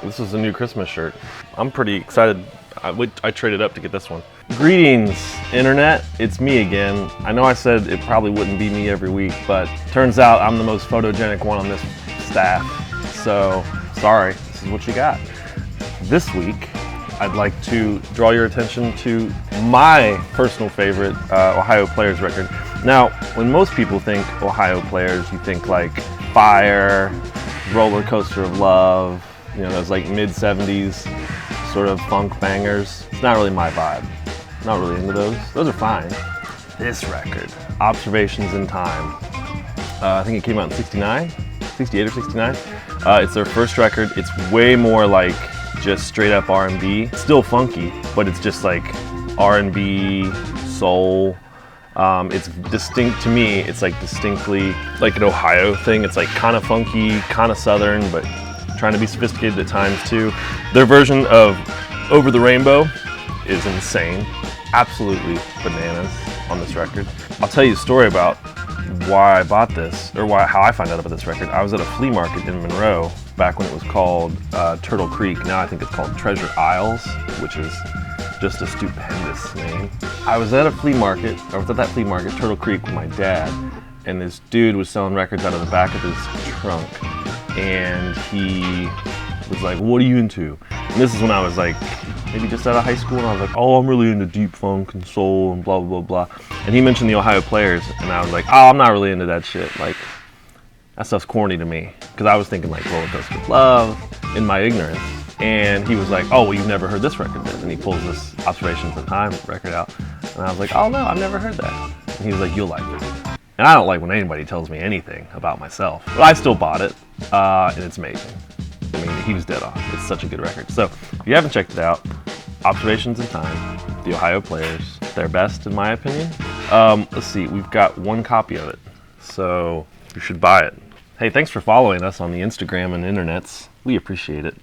This is a new Christmas shirt. I'm pretty excited. I traded up to get this one. Greetings, internet. It's me again. I know I said it probably wouldn't be me every week, but turns out I'm the most photogenic one on this staff. So, sorry, this is what you got. This week, I'd like to draw your attention to my personal favorite Ohio Players record. Now, when most people think Ohio Players, you think like Fire, Roller Coaster of Love, you know, those like mid-70s sort of funk bangers. It's not really my vibe. Not really into those. Those are fine. This record, Observations in Time. I think it came out in 69, 68 or 69. It's their first record. It's way more like just straight up R&B. Still funky, but it's just like R&B, soul. It's distinct to me. It's like distinctly like an Ohio thing. It's like kind of funky, kind of southern, but trying to be sophisticated at times too. Their version of Over the Rainbow is insane. Absolutely bananas on this record. I'll tell you a story about why I bought this, or how I found out about this record. I was at a flea market in Monroe back when it was called Turtle Creek. Now I think it's called Treasure Isles, which is just a stupendous name. I was at that flea market, Turtle Creek, with my dad, and this dude was selling records out of the back of his trunk. And he was like, "What are you into?" And this is when I was like, maybe just out of high school, and I was like, "Oh, I'm really into deep funk and soul and blah, blah, blah, blah." And he mentioned the Ohio Players, and I was like, "Oh, I'm not really into that shit. Like, that stuff's corny to me." Because I was thinking like Roller Coaster of Love in my ignorance. And he was like, "Oh, well, you've never heard this record then?" And he pulls this Observations in Time record out. And I was like, "Oh, no, I've never heard that." And he was like, "You'll like it." And I don't like when anybody tells me anything about myself. But I still bought it, and it's amazing. I mean, he was dead on. It's such a good record. So, if you haven't checked it out, Observations in Time, the Ohio Players, their best in my opinion. Let's see, we've got one copy of it, so you should buy it. Hey, thanks for following us on the Instagram and internets. We appreciate it.